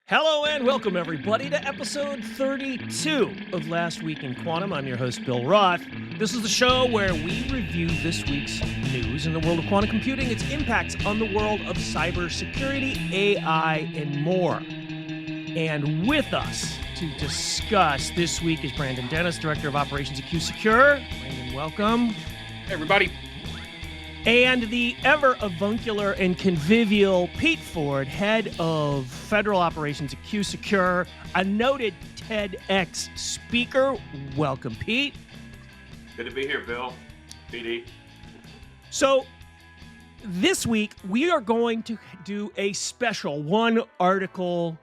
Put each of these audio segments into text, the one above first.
Hello and welcome, everybody, to episode 32 of Last Week in Quantum. I'm your host, Bill Roth. This is the show where we review this week's news in the world of quantum computing, its impacts on the world of cybersecurity, AI, and more. And with us to discuss this week is Brandon Dennis, Director of Operations at QuSecure. Brandon, welcome. Hey, everybody. And the ever avuncular and convivial Pete Ford, head of federal operations at QuSecure, a noted TEDx speaker. Welcome, Pete. Good to be here, Bill. PD. So this week, we are going to do a special one article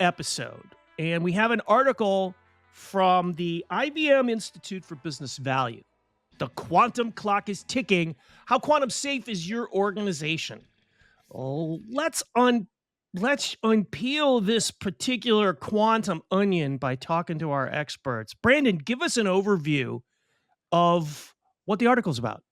episode. And we have an article from the IBM Institute for Business Value. The quantum clock is ticking. How quantum safe is your organization? Oh, let's unpeel this particular quantum onion by talking to our experts. Brandon, give us an overview of what the article's about.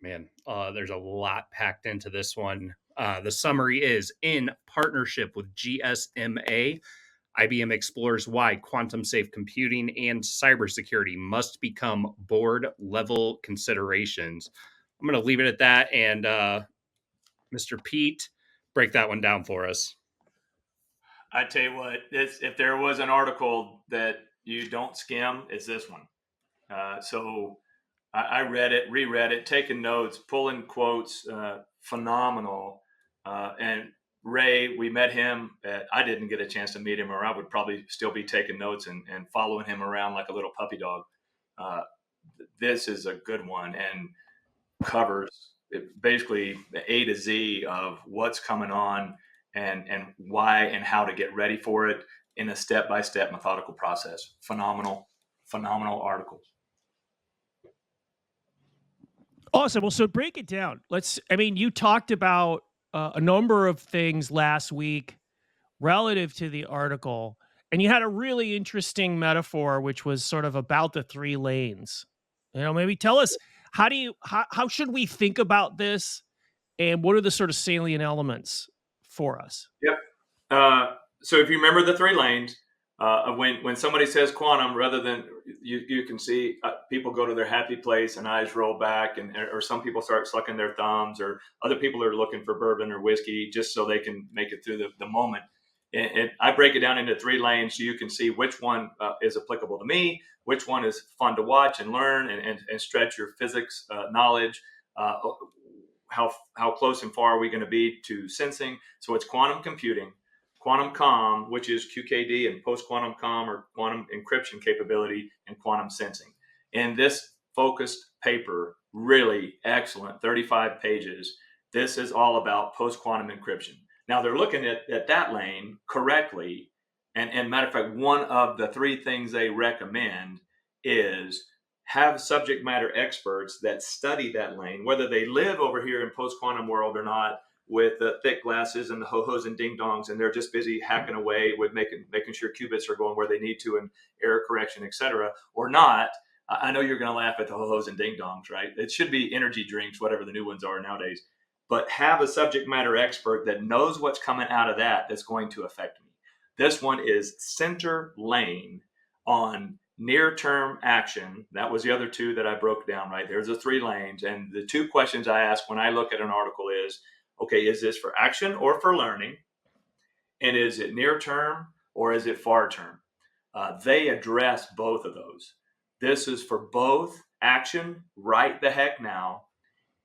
Man, there's a lot packed into this one. The summary is, in partnership with GSMA, IBM explores why quantum safe computing and cybersecurity must become board level considerations. I'm going to leave it at that. And Mr. Pete, break that one down for us. I tell you what, if there was an article that you don't skim, it's this one. So I read it, reread it, taking notes, pulling quotes, phenomenal. And Ray, we met him. I didn't get a chance to meet him, or I would probably still be taking notes and following him around like a little puppy dog. This is a good one and covers basically the A to Z of what's coming on and why and how to get ready for it in a step-by-step methodical process. Phenomenal article. Awesome. Well, so break it down. You talked about a number of things last week relative to the article, and you had a really interesting metaphor, which was sort of about the three lanes. Maybe tell us, how should we think about this, and what are the sort of salient elements for us? Yep. So if you remember the three lanes, when somebody says quantum, rather than you can see people go to their happy place and eyes roll back, or some people start sucking their thumbs, or other people are looking for bourbon or whiskey just so they can make it through the moment. I break it down into three lanes so you can see which one is applicable to me, which one is fun to watch and learn and stretch your physics knowledge. How close and far are we going to be to sensing? So it's quantum computing, quantum comm, which is QKD, and post-quantum comm or quantum encryption capability, and quantum sensing. In this focused paper, really excellent, 35 pages, this is all about post-quantum encryption. Now, they're looking at that lane correctly, and matter of fact, one of the three things they recommend is have subject matter experts that study that lane, whether they live over here in post-quantum world or not, with the thick glasses and the ho-hos and ding-dongs, and they're just busy hacking away with making sure qubits are going where they need to and error correction, et cetera, or not. I know you're going to laugh at the ho-hos and ding-dongs, right? It should be energy drinks, whatever the new ones are nowadays. But have a subject matter expert that knows what's coming out of that's going to affect me. This one is center lane on near-term action. That was the other two that I broke down, right? There's the three lanes. And the two questions I ask when I look at an article is, okay, is this for action or for learning? And is it near term or is it far term? They address both of those. This is for both action right the heck now,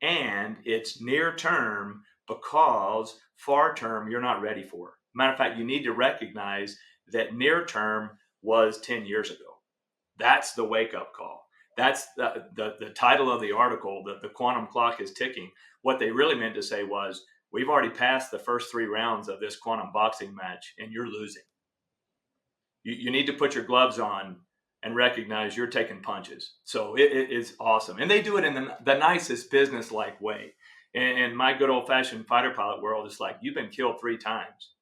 and it's near term because far term you're not ready for. Matter of fact, you need to recognize that near term was 10 years ago. That's the wake-up call. That's the title of the article, that the quantum clock is ticking. What they really meant to say was, we've already passed the first three rounds of this quantum boxing match, and you're losing. You need to put your gloves on and recognize you're taking punches. So it is awesome. And they do it in the nicest business-like way. In my good old-fashioned fighter pilot world, it's like, you've been killed 3 times.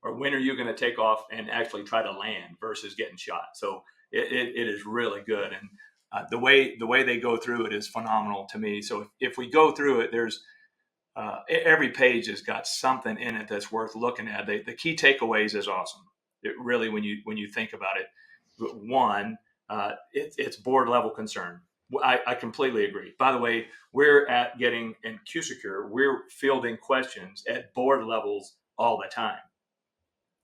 Or when are you going to take off and actually try to land versus getting shot? So it is really good. And the way they go through it is phenomenal to me. So if we go through it, there's every page has got something in it that's worth looking at. The key takeaways is awesome. It really, when you think about it, one, it's board level concern. I completely agree. By the way, we're at getting in QuSecure, we're fielding questions at board levels all the time.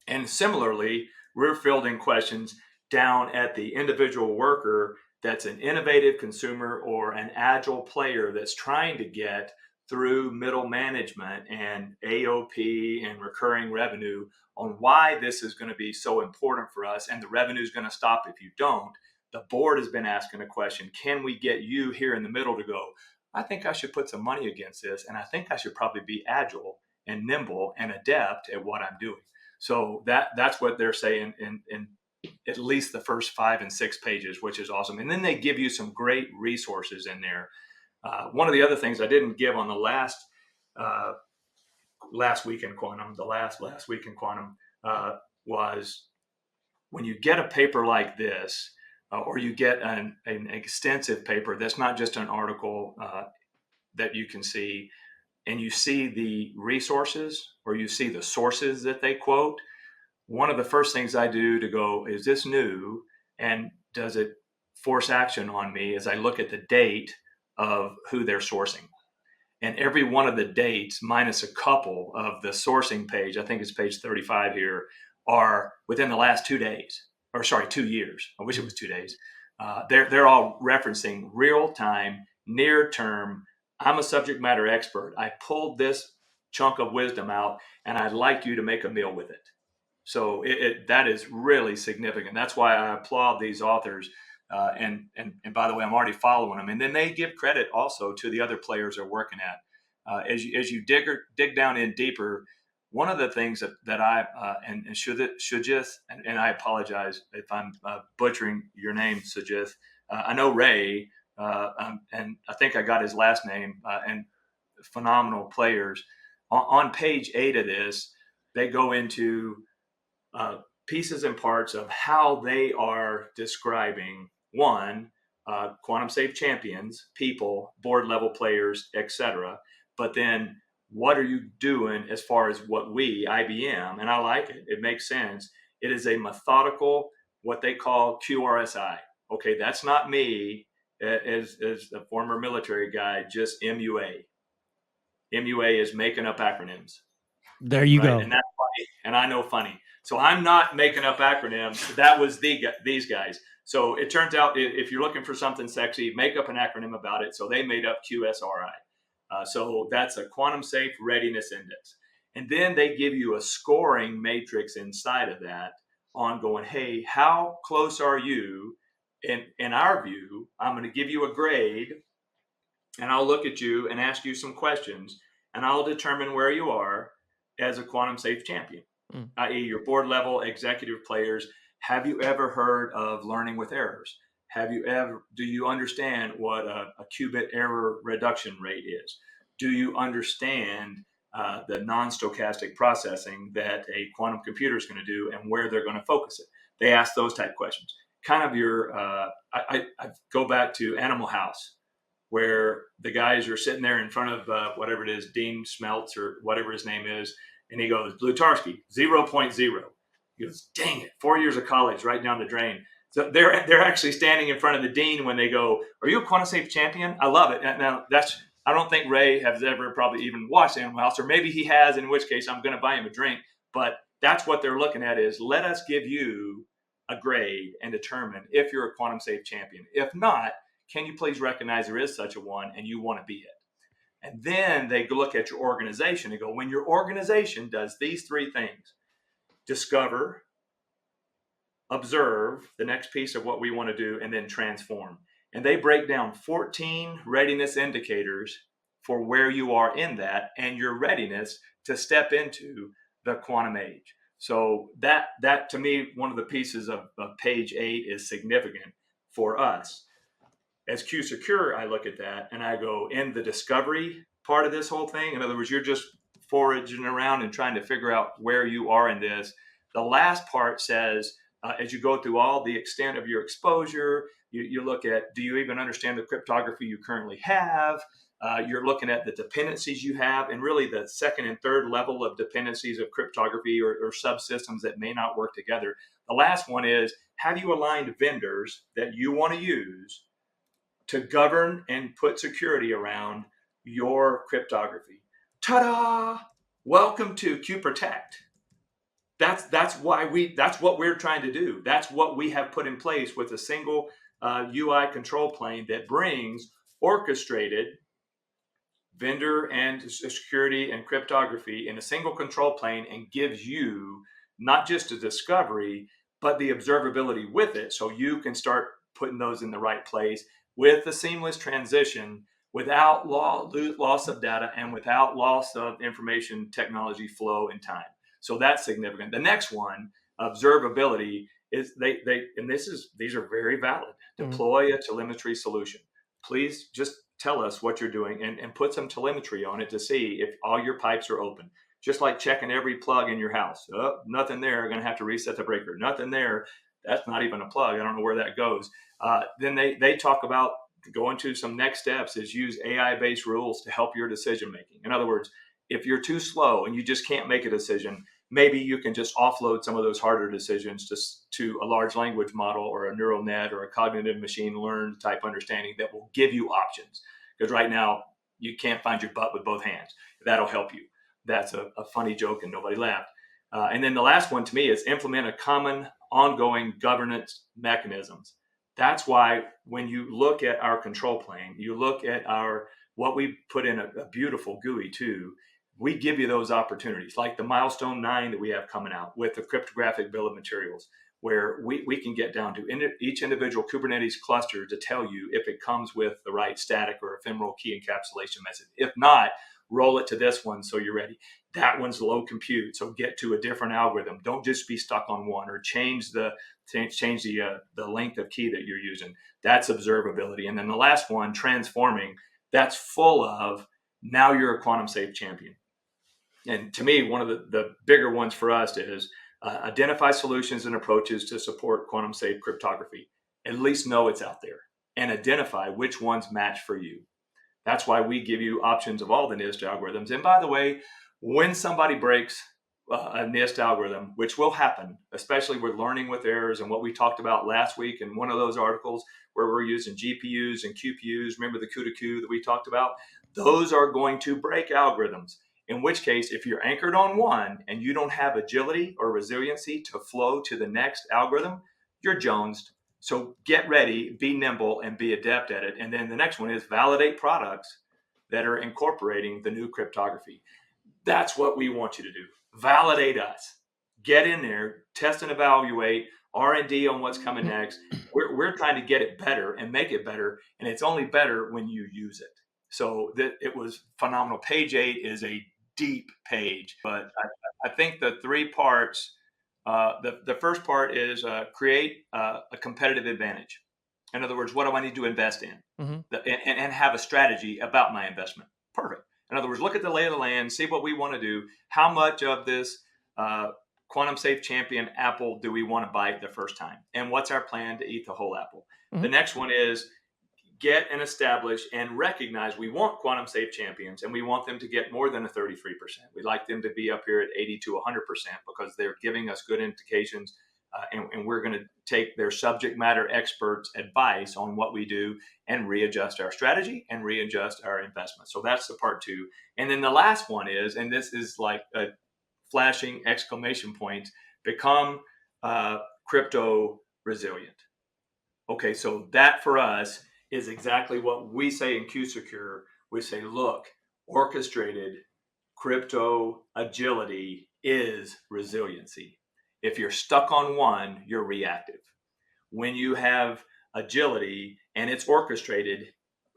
And similarly, we're fielding questions down at the individual worker that's an innovative consumer or an agile player that's trying to get through middle management and AOP and recurring revenue on why this is going to be so important for us, and the revenue is going to stop if you don't. The board has been asking a question: can we get you here in the middle to go, I think I should put some money against this, and I think I should probably be agile and nimble and adept at what I'm doing. So that's what they're saying in at least the first 5 and 6 pages, which is awesome. And then they give you some great resources in there. One of the other things I didn't give on the last week in quantum, last week in quantum, was when you get a paper like this, or you get an extensive paper that's not just an article that you can see, and you see the resources or you see the sources that they quote, one of the first things I do to go, is this new and does it force action on me, as I look at the date of who they're sourcing. And every one of the dates, minus a couple of the sourcing page, I think it's page 35 here, are within the last 2 days, or sorry, 2 years. I wish it was 2 days. They're all referencing real time, near term. I'm a subject matter expert. I pulled this chunk of wisdom out, and I'd like you to make a meal with it. So that is really significant. That's why I applaud these authors. And by the way, I'm already following them. And then they give credit also to the other players they're working at. As you dig down in deeper, one of the things that I and Sujith, and I apologize if I'm butchering your name, Sujith. I know Ray, and I think I got his last name, and phenomenal players. On page 8 of this, they go into pieces and parts of how they are describing, one, quantum safe champions, people, board level players, etc. But then what are you doing as far as what we, IBM, and I like it, it makes sense. It is a methodical, what they call QRSI. Okay, that's not me as a former military guy, just MUA. MUA is making up acronyms. There you go. And that's funny, and I know funny. So I'm not making up acronyms. That was these guys. So it turns out if you're looking for something sexy, make up an acronym about it. So they made up QSRI. So that's a quantum safe readiness index. And then they give you a scoring matrix inside of that on going, hey, how close are you? In our view, I'm going to give you a grade, and I'll look at you and ask you some questions, and I'll determine where you are as a quantum safe champion, i.e. your board level executive players. Have you ever heard of learning with errors? Do you understand what a qubit error reduction rate is? Do you understand the non-stochastic processing that a quantum computer is going to do and where they're going to focus it? They ask those type questions. Kind of your, I go back to Animal House, where the guys are sitting there in front of whatever it is, Dean Smeltz or whatever his name is, and he goes, Blutarski, 0.0. He goes, dang it, 4 years of college right down the drain. So they're actually standing in front of the dean when they go, are you a quantum safe champion? I love it. Now, I don't think Ray has ever probably even watched Animal House, or maybe he has, in which case I'm going to buy him a drink. But that's what they're looking at, is let us give you a grade and determine if you're a quantum safe champion. If not, can you please recognize there is such a one and you want to be it? And then they look at your organization and go, when your organization does these 3 things, discover, observe, the next piece of what we want to do, and then transform. And they break down 14 readiness indicators for where you are in that and your readiness to step into the quantum age. So that to me, one of the pieces of page 8 is significant for us. As QSecure, I look at that and I go, in the discovery part of this whole thing, in other words, you're just foraging around and trying to figure out where you are in this. The last part says, as you go through all the extent of your exposure, you look at, do you even understand the cryptography you currently have? You're looking at the dependencies you have, and really the second and third level of dependencies of cryptography or subsystems that may not work together. The last one is, have you aligned vendors that you want to use to govern and put security around your cryptography? Ta-da! Welcome to QProtect. That's what we're trying to do. That's what we have put in place with a single UI control plane that brings orchestrated vendor and security and cryptography in a single control plane and gives you not just a discovery, but the observability with it. So you can start putting those in the right place with the seamless transition without loss of data and without loss of information technology flow and time. So that's significant. The next one, observability, is these are very valid. Deploy a telemetry solution. Please just tell us what you're doing and put some telemetry on it to see if all your pipes are open. Just like checking every plug in your house. Oh, nothing there, going to have to reset the breaker. Nothing there, that's not even a plug. I don't know where that goes. Then they talk about going to some next steps is use AI-based rules to help your decision making. In other words, if you're too slow and you just can't make a decision, maybe you can just offload some of those harder decisions to a large language model or a neural net or a cognitive machine learned type understanding that will give you options. Because right now, you can't find your butt with both hands. That'll help you. That's a funny joke and nobody laughed. And then the last one to me is implement a common ongoing governance mechanisms. That's why when you look at our control plane, you look at what we put in a beautiful GUI too, we give you those opportunities, like the milestone 9 that we have coming out with the cryptographic bill of materials, where we can get down to each individual Kubernetes cluster to tell you if it comes with the right static or ephemeral key encapsulation method. If not, roll it to this one so you're ready. That one's low compute, so get to a different algorithm. Don't just be stuck on one or change the length of key that you're using. That's observability. And then the last one, transforming, that's full of now you're a quantum safe champion. And to me, one of the bigger ones for us is identify solutions and approaches to support quantum safe cryptography. At least know it's out there and identify which ones match for you. That's why we give you options of all the NIST algorithms. And by the way, when somebody breaks a NIST algorithm, which will happen, especially with learning with errors and what we talked about last week in one of those articles where we're using GPUs and QPUs, remember the Q that we talked about? Those are going to break algorithms. In which case, if you're anchored on one and you don't have agility or resiliency to flow to the next algorithm, you're jonesed. So get ready, be nimble, and be adept at it. And then the next one is validate products that are incorporating the new cryptography. That's what we want you to do. Validate us. Get in there, test and evaluate, R&D on what's coming next. We're trying to get it better and make it better, and it's only better when you use it. So it was phenomenal. Page 8 is a deep page, but I think the 3 parts, the first part is create a competitive advantage. In other words, what do I need to invest in? And have a strategy about my investment. Perfect. In other words, look at the lay of the land, see what we want to do. How much of this quantum safe champion apple do we want to bite the first time? And what's our plan to eat the whole apple? The next one is get and establish and recognize we want quantum safe champions, and we want them to get more than a 33%. We'd like them to be up here at 80 to 100% because they're giving us good indications, and we're going to take their subject matter experts' advice on what we do and readjust our strategy and readjust our investment. So that's the part 2. And then the last one is, and this is like a flashing exclamation point, become crypto resilient. Okay, so that for us is exactly what we say in QuSecure. We say, look, orchestrated crypto agility is resiliency. If you're stuck on one, you're reactive. When you have agility and it's orchestrated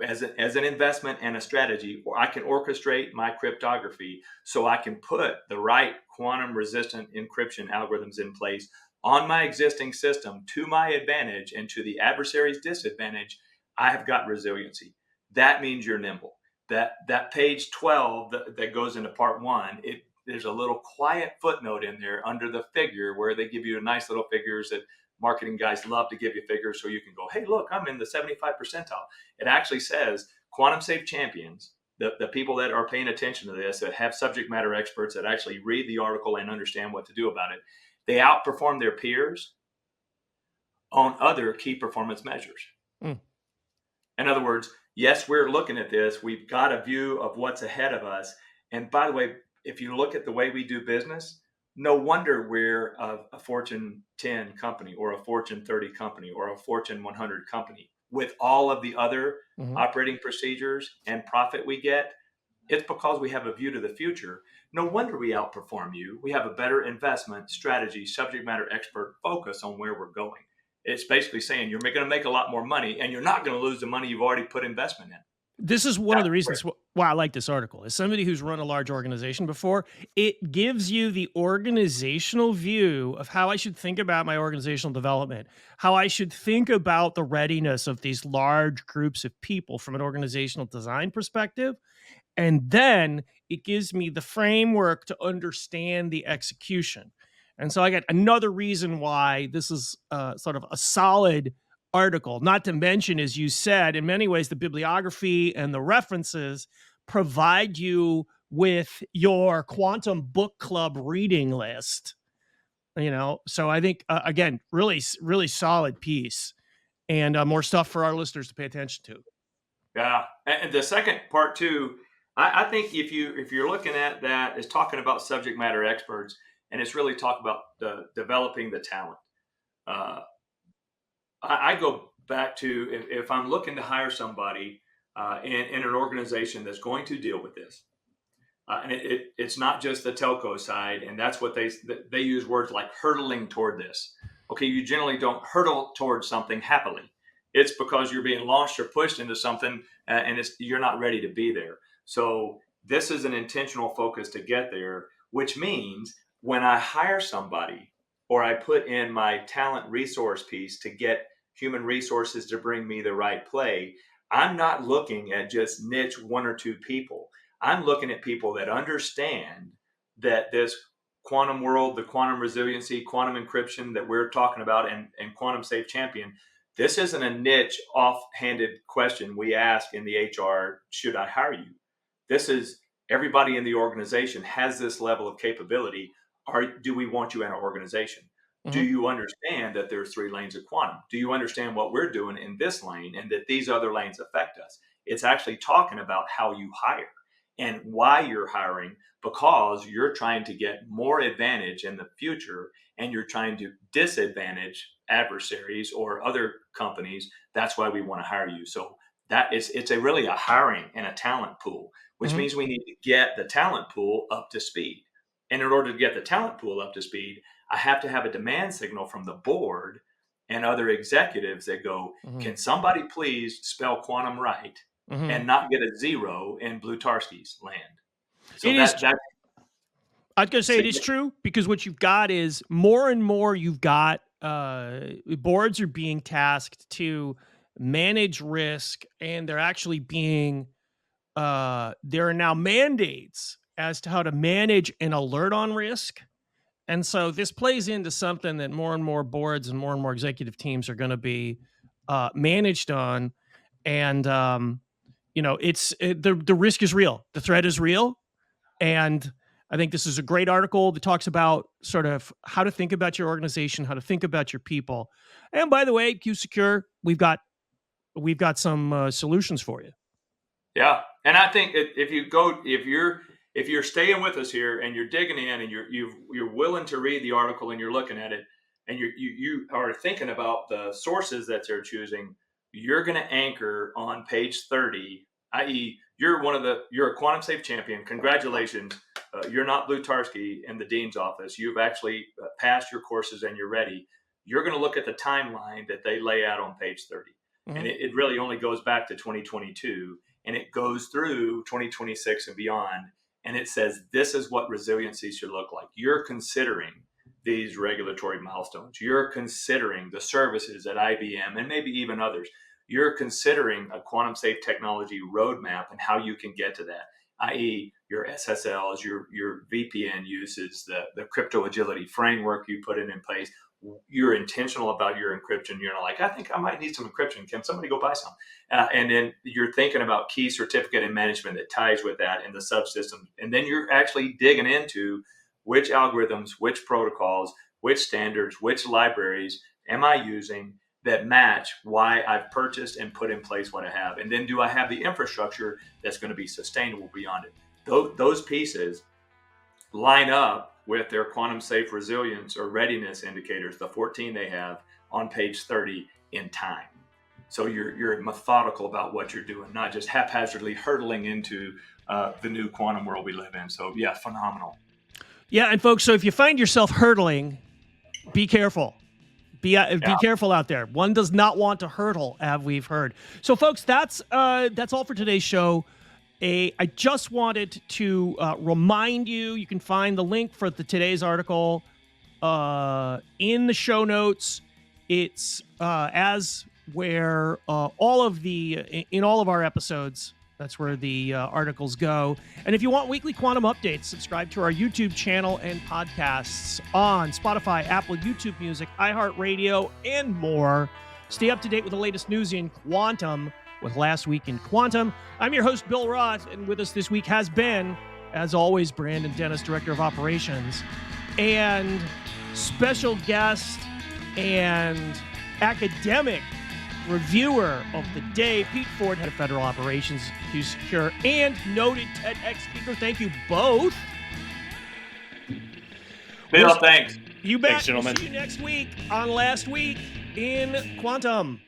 as an investment and a strategy, or I can orchestrate my cryptography so I can put the right quantum resistant encryption algorithms in place on my existing system to my advantage and to the adversary's disadvantage, I have got resiliency. That means you're nimble. That page 12 that goes into part 1, there's a little quiet footnote in there under the figure where they give you nice little figures that marketing guys love to give you figures so you can go, hey, look, I'm in the 75 percentile. It actually says quantum safe champions the people that are paying attention to this, that have subject matter experts that actually read the article and understand what to do about it, they outperform their peers on other key performance measures. Mm. In other words, yes, we're looking at this. We've got a view of what's ahead of us. And by the way, if you look at the way we do business, no wonder we're a Fortune 10 company or a Fortune 30 company or a Fortune 100 company with all of the other operating procedures and profit we get. It's because we have a view to the future. No wonder we outperform you. We have a better investment strategy, subject matter expert focus on where we're going. It's basically saying you're going to make a lot more money and you're not going to lose the money you've already put investment in. This is one of the reasons why I like this article. As somebody who's run a large organization before, it gives you the organizational view of how I should think about my organizational development, how I should think about the readiness of these large groups of people from an organizational design perspective. And then it gives me the framework to understand the execution. And so I got another reason why this is sort of a solid article, not to mention, as you said, in many ways, the bibliography and the references provide you with your quantum book club reading list. So I think, again, really, really solid piece, and more stuff for our listeners to pay attention to. Yeah. And the second part too, I think if you're looking at that, is talking about subject matter experts, and it's really talk about developing the talent. I go back to if I'm looking to hire somebody in an organization that's going to deal with this, and it's not just the telco side, and that's what they use words like hurtling toward this. Okay, you generally don't hurtle towards something happily. It's because you're being launched or pushed into something, and you're not ready to be there. So this is an intentional focus to get there, which means when I hire somebody or I put in my talent resource piece to get human resources to bring me the right play, I'm not looking at just niche one or two people. I'm looking at people that understand that this quantum world, the quantum resiliency, quantum encryption that we're talking about, and quantum safe champion, this isn't a niche offhanded question we ask in the HR, should I hire you? This is everybody in the organization has this level of capability. Do we want you in our organization? Do you understand that there's 3 lanes of quantum? Do you understand what we're doing in this lane and that these other lanes affect us? It's actually talking about how you hire and why you're hiring, because you're trying to get more advantage in the future and you're trying to disadvantage adversaries or other companies. That's why we want to hire you. So it's really a hiring and a talent pool, which means we need to get the talent pool up to speed. And in order to get the talent pool up to speed, I have to have a demand signal from the board and other executives that go, can somebody please spell quantum right and not get a 0 in Blutarski's land? So I was going to say it is true, because what you've got is more and more you've got boards are being tasked to manage risk, and they're actually being there are now mandates as to how to manage and alert on risk. And so this plays into something that more and more boards and more executive teams are going to be managed on. And, the risk is real. The threat is real. And I think this is a great article that talks about sort of how to think about your organization, how to think about your people. And by the way, QuSecure, we've got some solutions for you. Yeah. And I think if you're staying with us here and you're digging in and you're willing to read the article and you're looking at it and you are thinking about the sources that they're choosing, you're going to anchor on page 30, i.e. you're a quantum safe champion. Congratulations. You're not Blutarski in the dean's office. You've actually passed your courses and you're ready. You're going to look at the timeline that they lay out on page 30. And it really only goes back to 2022. And it goes through 2026 and beyond. And it says, this is what resiliency should look like. You're considering these regulatory milestones. You're considering the services at IBM and maybe even others. You're considering a quantum safe technology roadmap and how you can get to that. i.e. your SSLs, your VPN uses, the crypto agility framework you put in place. You're intentional about your encryption. You're not like, I think I might need some encryption. Can somebody go buy some? And then you're thinking about key certificate and management that ties with that in the subsystems. And then you're actually digging into which algorithms, which protocols, which standards, which libraries am I using that match why I've purchased and put in place what I have. And then do I have the infrastructure that's going to be sustainable beyond it? Those pieces line up with their quantum safe resilience or readiness indicators, the 14 they have on page 30 in time. So you're methodical about what you're doing, not just haphazardly hurtling into the new quantum world we live in. So yeah, phenomenal. Yeah, and folks, so if you find yourself hurtling, be careful. Be careful out there. One does not want to hurtle, as we've heard. So, folks, that's all for today's show. I just wanted to remind you, you can find the link for today's article in the show notes. It's in all of our episodes. That's where the articles go. And if you want weekly quantum updates, subscribe to our YouTube channel and podcasts on Spotify, Apple, YouTube Music, iHeartRadio, and more. Stay up to date with the latest news in quantum with Last Week in Quantum. I'm your host, Bill Roth, and with us this week has been, as always, Brandon Dennis, Director of Operations, and special guest and academic reviewer of the day, Pete Ford, Head of Federal Operations, QuSecure, and noted TEDx speaker. Thank you both. Bill, thanks. You bet. Thanks, gentlemen. We'll see you next week on Last Week in Quantum.